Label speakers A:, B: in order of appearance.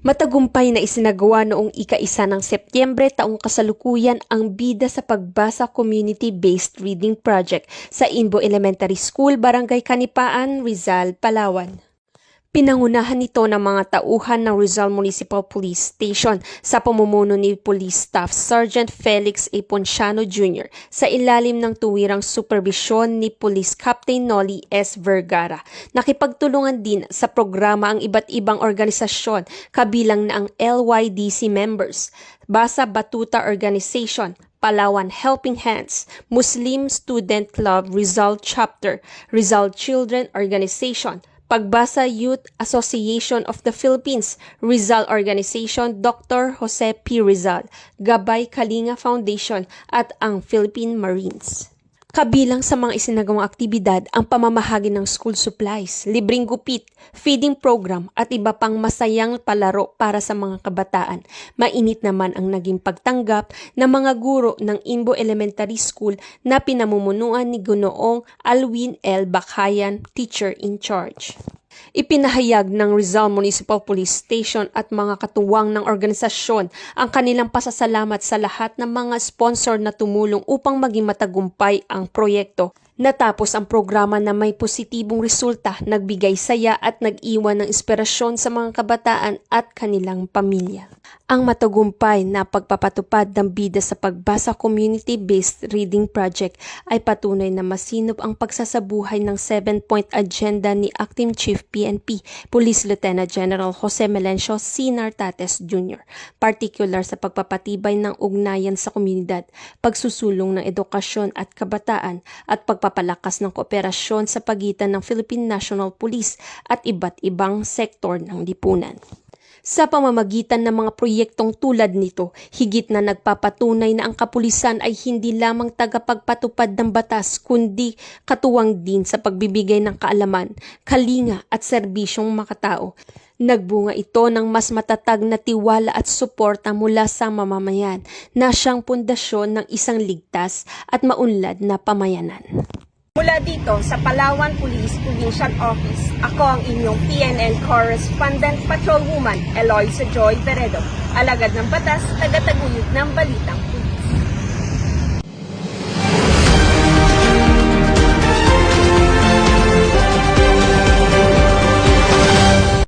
A: Matagumpay na isinagawa noong ika-1 ng Setyembre taong kasalukuyan ang Bida sa Pagbasa Community-Based Reading Project sa Inbo Elementary School, Barangay Kanipaan, Rizal, Palawan. Pinangunahan ito ng mga tauhan ng Rizal Municipal Police Station sa pamumuno ni Police Staff Sergeant Felix A. Ponciano Jr. sa ilalim ng tuwirang superbisyon ni Police Captain Nolly S. Vergara. Nakipagtulungan din sa programa ang iba't ibang organisasyon kabilang na ang LYDC members, Basa Batuta Organization, Palawan Helping Hands, Muslim Student Club Rizal Chapter, Rizal Children Organization, Pagbasa Youth Association of the Philippines, Rizal Organization, Dr. Jose P. Rizal, Gabay Kalinga Foundation at ang Philippine Marines. Kabilang sa mga isinagawang aktibidad ang pamamahagi ng school supplies, libreng gupit, feeding program at iba pang masayang palaro para sa mga kabataan. Mainit naman ang naging pagtanggap ng mga guro ng Inbo Elementary School na pinamumunuan ni Gunoong Alwin L. Bakayan, teacher in charge. Ipinahayag ng Rizal Municipal Police Station at mga katuwang ng organisasyon ang kanilang pasasalamat sa lahat ng mga sponsor na tumulong upang maging matagumpay ang proyekto. Natapos ang programa na may positibong resulta, nagbigay saya at nag-iwan ng inspirasyon sa mga kabataan at kanilang pamilya. Ang matagumpay na pagpapatupad ng Bida sa Pagbasa Community-Based Reading Project ay patunay na masinop ang pagsasabuhay ng 7-point agenda ni Acting Chief PNP, Police Lieutenant General Jose Melencio C. Nartates Jr., particular sa pagpapatibay ng ugnayan sa komunidad, pagsusulong ng edukasyon at kabataan, at pagpapalakas ng kooperasyon sa pagitan ng Philippine National Police at iba't ibang sektor ng lipunan. Sa pamamagitan ng mga proyektong tulad nito, higit na nagpapatunay na ang kapulisan ay hindi lamang tagapagpatupad ng batas kundi katuwang din sa pagbibigay ng kaalaman, kalinga at serbisyong makatao. Nagbunga ito ng mas matatag na tiwala at suporta mula sa mamamayan na siyang pundasyon ng isang ligtas at maunlad na pamayanan.
B: Mula dito sa Palawan Police Provincial Office, ako ang inyong PNN Correspondent Patrolwoman Eloisa Joy Veredo, alagad ng batas, tagataguyod ng balitang